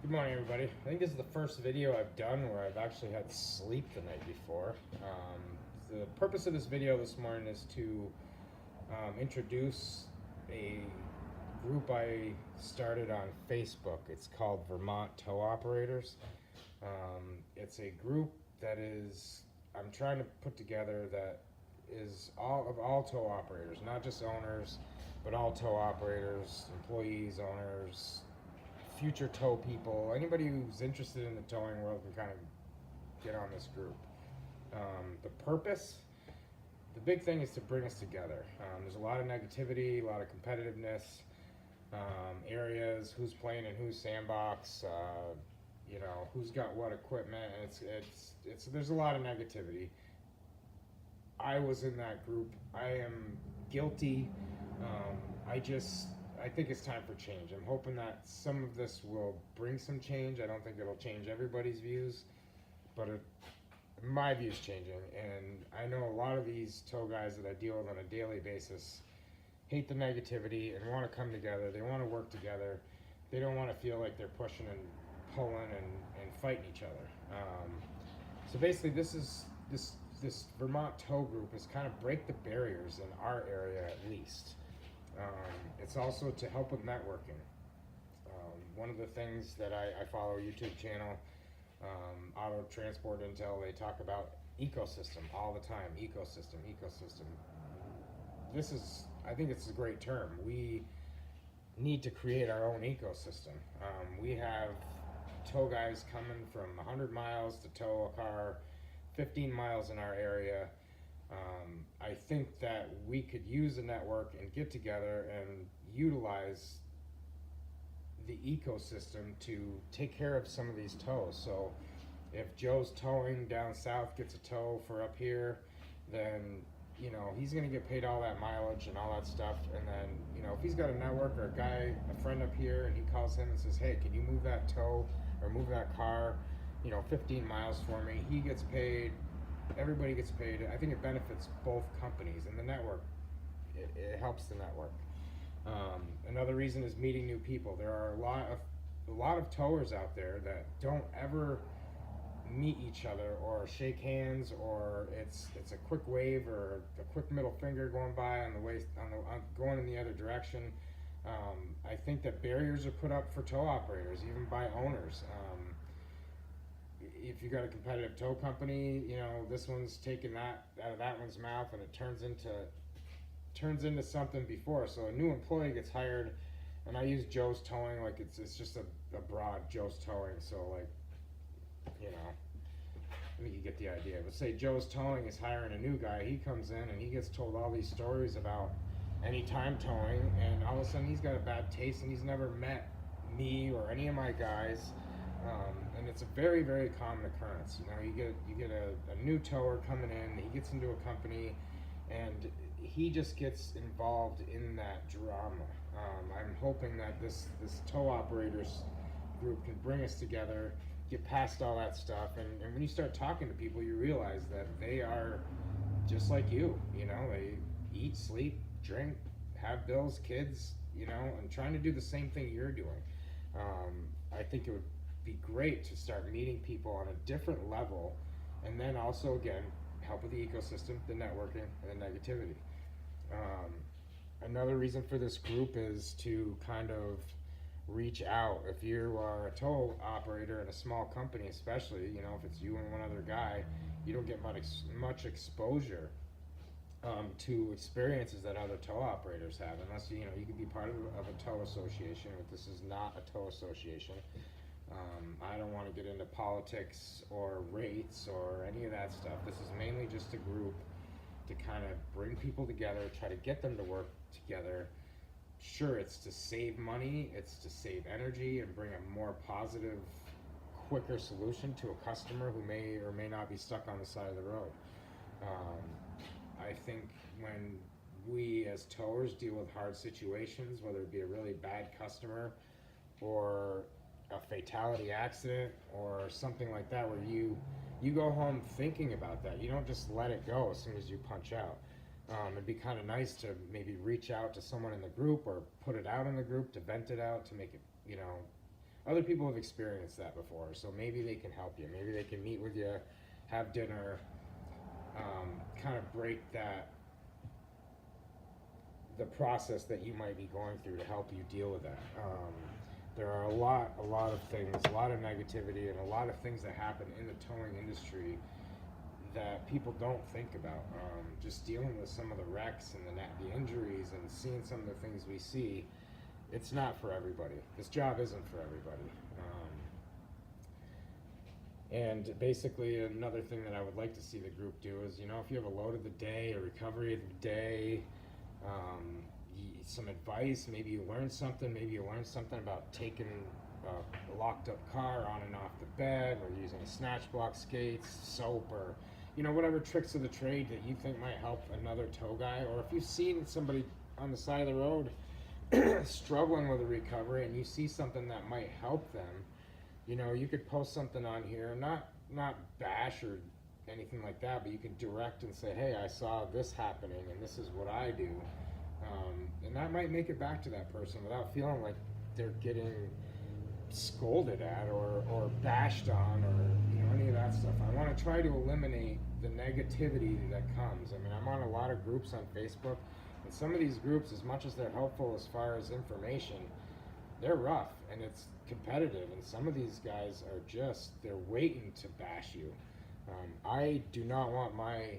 Good morning, everybody. I think this is the first video I've done where I've actually had sleep the night before. The purpose of this video this morning is to introduce a group I started on Facebook. It's called Vermont Tow Operators. It's a group that I'm trying to put together that is all tow operators, not just owners, but all tow operators, employees, owners, future tow people, anybody who's interested in the towing world can kind of get on this group. The purpose, the big thing is to bring us together. There's a lot of negativity, a lot of competitiveness, areas, who's playing in whose sandbox, who's got what equipment. There's a lot of negativity. I was in that group. I am guilty. I think it's time for change. I'm hoping that some of this will bring some change. I don't think it'll change everybody's views, but my view's changing. And I know a lot of these tow guys that I deal with on a daily basis hate the negativity and want to come together. They want to work together. They don't want to feel like they're pushing and pulling and fighting each other. So basically, this Vermont Tow group is kind of break the barriers in our area at least. It's also to help with networking. One of the things that I follow a YouTube channel, Auto Transport Intel, they talk about ecosystem all the time. Ecosystem. I think it's a great term. We need to create our own ecosystem. We have tow guys coming from 100 miles to tow a car 15 miles in our area. I think that we could use a network and get together and utilize the ecosystem to take care of some of these tows. So if Joe's towing down south gets a tow for up here, then he's going to get paid all that mileage and all that stuff. And then if he's got a network or a friend up here, and he calls him and says, hey, can you move that tow or move that car 15 miles for me, he gets paid. Everybody gets paid. I think it benefits both companies, and the network, it helps the network. Another reason is meeting new people. There are a lot of towers out there that don't ever meet each other or shake hands, or it's a quick wave or a quick middle finger going by on the way going in the other direction. I think that barriers are put up for tow operators, even by owners. If you got a competitive tow company, this one's taking that out of that one's mouth, and it turns into something before. So a new employee gets hired, and I use Joe's Towing like it's just a broad Joe's Towing. So I think you get the idea. But say Joe's Towing is hiring a new guy, he comes in and he gets told all these stories about anytime towing, and all of a sudden he's got a bad taste, and he's never met me or any of my guys. And it's a very, very common occurrence. You get a new tower coming in, he gets into a company, and he just gets involved in that drama. I'm hoping that this tow operators group can bring us together, get past all that stuff, and when you start talking to people, you realize that they are just like you. They eat, sleep, drink, have bills, kids, and trying to do the same thing you're doing. I think it would be great to start meeting people on a different level, and then also again help with the ecosystem, the networking, and the negativity. Another reason for this group is to kind of reach out. If you are a tow operator in a small company, especially, if it's you and one other guy, you don't get much exposure to experiences that other tow operators have, unless you could be part of a tow association. But this is not a tow association. I don't want to get into politics or rates or any of that stuff. This is mainly just a group to kind of bring people together, try to get them to work together. Sure, it's to save money, it's to save energy, and bring a more positive, quicker solution to a customer who may or may not be stuck on the side of the road. I think when we as towers deal with hard situations, whether it be a really bad customer or a fatality accident or something like that, where you go home thinking about that, you don't just let it go as soon as you punch out. It'd be kind of nice to maybe reach out to someone in the group or put it out in the group to vent it out, to make it other people have experienced that before, so maybe they can help you. Maybe they can meet with you, have dinner, kind of break the process that you might be going through to help you deal with that. There are a lot of things, a lot of negativity, and a lot of things that happen in the towing industry that people don't think about. Just dealing with some of the wrecks and the injuries and seeing some of the things we see, it's not for everybody. This job isn't for everybody. And basically, another thing that I would like to see the group do is, you know, if you have a load of the day, a recovery of the day, some advice, maybe you learn something, about taking a locked up car on and off the bed, or using snatch block skates, soap, or, you know, whatever tricks of the trade that you think might help another tow guy. Or if you've seen somebody on the side of the road struggling with a recovery and you see something that might help them, you know, you could post something on here, not bash or anything like that, but you could direct and say, hey, I saw this happening and this is what I do. And that might make it back to that person without feeling like they're getting scolded at or bashed on, or, you know, any of that stuff. I want to try to eliminate the negativity that comes. I mean, I'm on a lot of groups on Facebook, and some of these groups, as much as they're helpful as far as information, they're rough and it's competitive, and some of these guys are just, they're waiting to bash you. I do not want my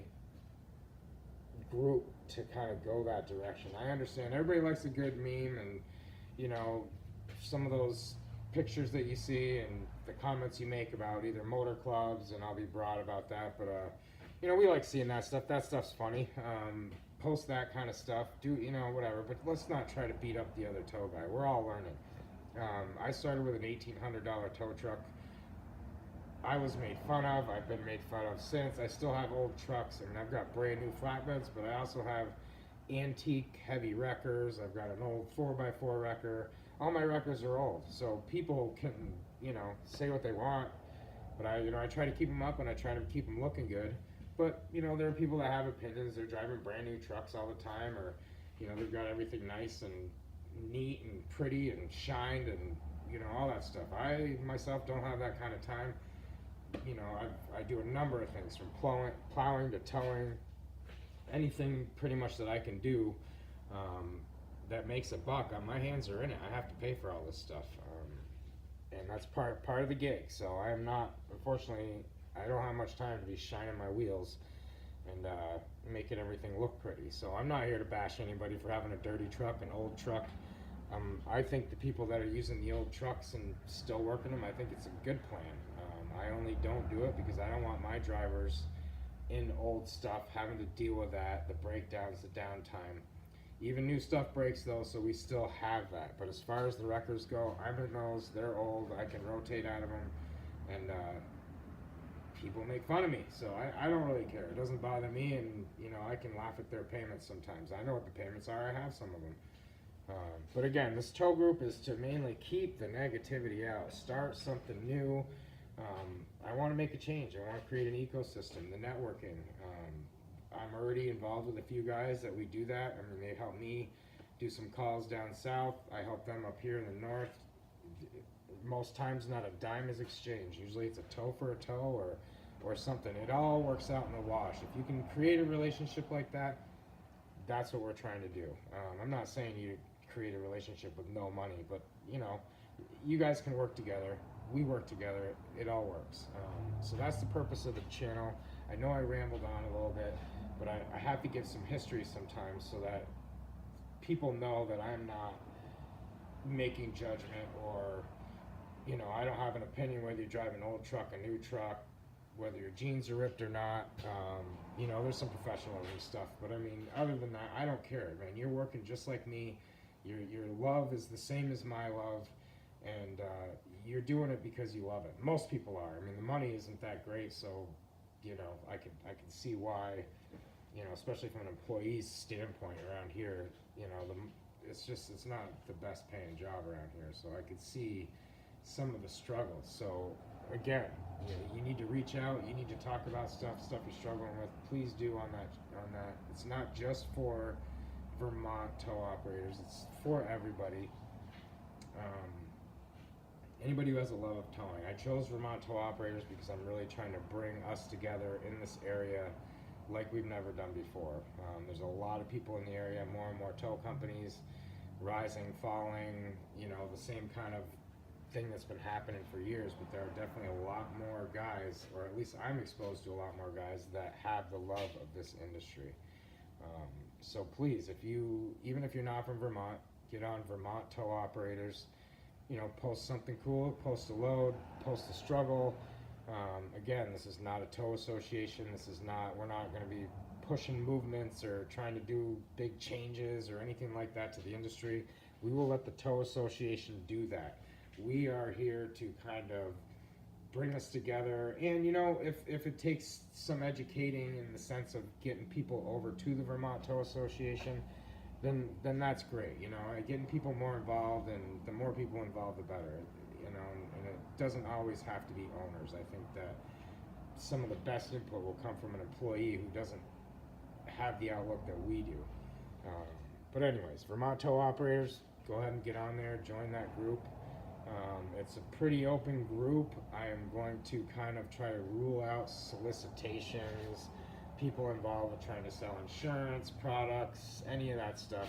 group to kind of go that direction. I understand everybody likes a good meme, and, you know, some of those pictures that you see and the comments you make about either motor clubs, and I'll be broad about that, but you know, we like seeing that stuff. That stuff's funny. Post that kind of stuff, do, you know, whatever, but let's not try to beat up the other tow guy. We're all learning. I started with an $1,800 tow truck. I was made fun of. I've been made fun of since. I still have old trucks. I mean, I've got brand new flatbeds, but I also have antique heavy wreckers. I've got an old 4x4 wrecker. All my wreckers are old, so people can, you know, say what they want, but I try to keep them up, and I try to keep them looking good. But, you know, there are people that have opinions. They're driving brand new trucks all the time, or, you know, they've got everything nice and neat and pretty and shined and, you know, all that stuff. I myself don't have that kind of time. You know, I do a number of things, from plowing to towing, anything pretty much that I can do that makes a buck. My hands are in it. I have to pay for all this stuff, and that's part of the gig. So I am not, unfortunately, I don't have much time to be shining my wheels and making everything look pretty. So I'm not here to bash anybody for having a dirty truck, an old truck. I think the people that are using the old trucks and still working them, I think it's a good plan. I only don't do it because I don't want my drivers in old stuff having to deal with that, the breakdowns, the downtime. Even new stuff breaks though, so we still have that. But as far as the wreckers go, I'm in those, they're old, I can rotate out of them, and people make fun of me, so I don't really care. It doesn't bother me, and, you know, I can laugh at their payments sometimes. I know what the payments are, I have some of them. But again, this tow group is to mainly keep the negativity out, start something new. I want to make a change. I want to create an ecosystem, the networking. I'm already involved with a few guys that we do that. I mean, they help me do some calls down south. I help them up here in the north. Most times not a dime is exchanged. Usually it's a tow for a tow or something. It all works out in the wash. If you can create a relationship like that, that's what we're trying to do. I'm not saying you create a relationship with no money, but, you know, you guys can work together. We work together. It all works. So that's the purpose of the channel. I know I rambled on a little bit, but I have to give some history sometimes so that people know that I'm not making judgment, or, you know, I don't have an opinion whether you drive an old truck, a new truck, whether your jeans are ripped or not. You know, there's some professionalism stuff, but I mean, other than that, I don't care, man. You're working just like me. Your love is the same as my love, and you're doing it because you love it. Most people are. I mean, the money isn't that great, so, you know, I can see why, you know, especially from an employee's standpoint around here, you know, it's not the best paying job around here, so I could see some of the struggles. So again, you need to reach out, you need to talk about stuff you're struggling with. Please do on that. It's not just for Vermont Tow Operators, it's for everybody. anybody who has a love of towing. I chose Vermont Tow Operators because I'm really trying to bring us together in this area like we've never done before. There's a lot of people in the area, more and more tow companies, rising, falling, you know, the same kind of thing that's been happening for years, but there are definitely a lot more guys, or at least I'm exposed to a lot more guys that have the love of this industry. So please, even if you're not from Vermont, get on Vermont Tow Operators. You know, post something cool, post a load, post a struggle. Again, this is not a tow association. We're not going to be pushing movements or trying to do big changes or anything like that to the industry. We will let the tow association do that. We are here to kind of bring us together, and you know, if it takes some educating in the sense of getting people over to the Vermont Tow Association, then that's great. You know, getting people more involved, and the more people involved, the better. You know, and it doesn't always have to be owners. I think that some of the best input will come from an employee who doesn't have the outlook that we do. But anyways, Vermont Tow Operators, go ahead and get on there, join that group. It's a pretty open group. I am going to kind of try to rule out solicitations, people involved with trying to sell insurance products, any of that stuff.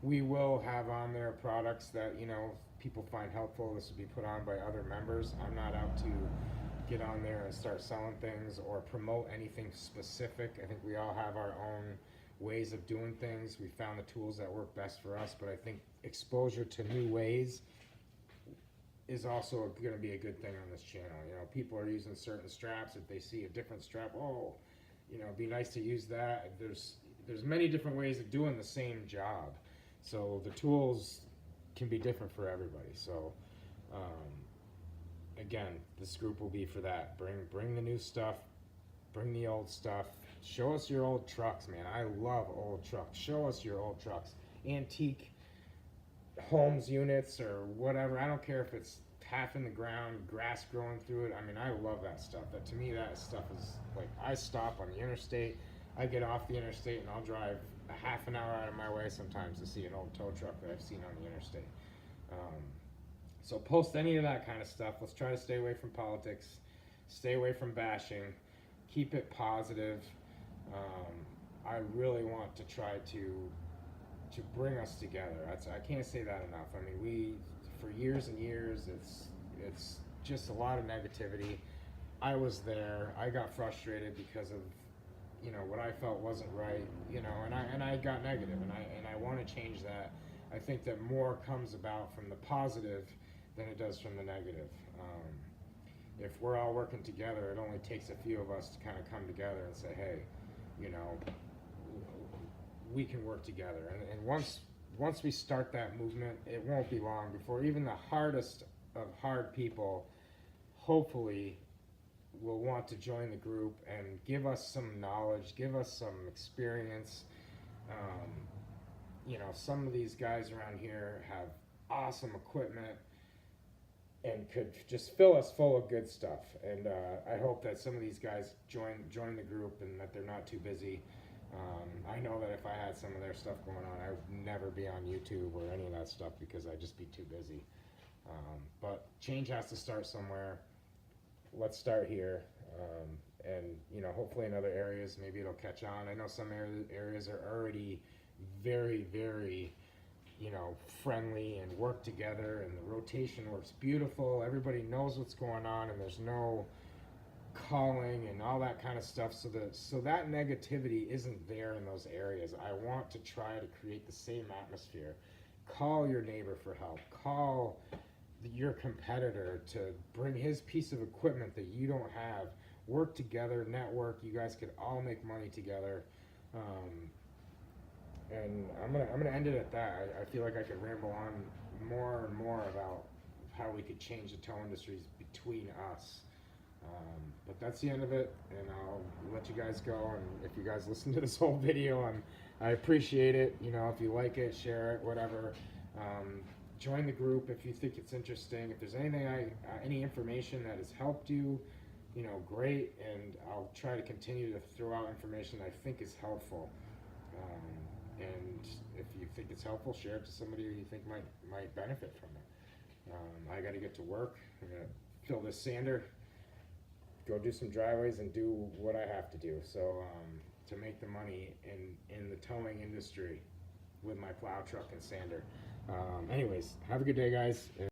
We will have on there products that, you know, people find helpful. This will be put on by other members. I'm not out to get on there and start selling things or promote anything specific. I think we all have our own ways of doing things. We found the tools that work best for us, but I think exposure to new ways is also going to be a good thing on this channel. You know, people are using certain straps. If they see a different strap, oh, you know, it'd be nice to use that. There's many different ways of doing the same job, so the tools can be different for everybody. So again, this group will be for that. Bring the new stuff, bring the old stuff. Show us your old trucks, man. I love old trucks. Show us your old trucks, antique homes units or whatever. I don't care if it's half in the ground, grass growing through it. I mean, I love that stuff. That, to me, that stuff is like, I stop on the interstate, I get off the interstate, and I'll drive a half an hour out of my way sometimes to see an old tow truck that I've seen on the interstate. So post any of that kind of stuff. Let's try to stay away from politics, stay away from bashing, keep it positive. I really want to try to bring us together. I can't say that enough. I mean, for years and years, it's just a lot of negativity. I was there. I got frustrated because of, you know, what I felt wasn't right, you know, and I got negative, and I want to change that. I think that more comes about from the positive than it does from the negative. If we're all working together, it only takes a few of us to kind of come together and say, hey, you know, we can work together. And once we start that movement, it won't be long before even the hardest of hard people hopefully will want to join the group and give us some knowledge, give us some experience. You know, some of these guys around here have awesome equipment and could just fill us full of good stuff. And I hope that some of these guys join the group and that they're not too busy. I know that if I had some of their stuff going on, I would never be on YouTube or any of that stuff because I'd just be too busy. But change has to start somewhere. Let's start here. And, you know, hopefully in other areas, maybe it'll catch on. I know some areas are already very, very, you know, friendly and work together, and the rotation works beautiful. Everybody knows what's going on, and there's no calling and all that kind of stuff, so that negativity isn't there in those areas. I want to try to create the same atmosphere. Call your neighbor for help. Call your competitor to bring his piece of equipment that you don't have. Work together, network. You guys could all make money together. And I'm gonna end it at that. I feel like I could ramble on more and more about how we could change the tow industries between us. But that's the end of it, and I'll let you guys go. And if you guys listen to this whole video, I appreciate it. You know, if you like it, share it, whatever. Join the group if you think it's interesting. If there's anything, any information that has helped you, you know, great. And I'll try to continue to throw out information that I think is helpful. And if you think it's helpful, share it to somebody who you think might benefit from it. I I got to get to work. I'm gonna fill this sander, go do some driveways, and do what I have to do. So to make the money in the towing industry with my plow truck and sander. Anyways, have a good day, guys.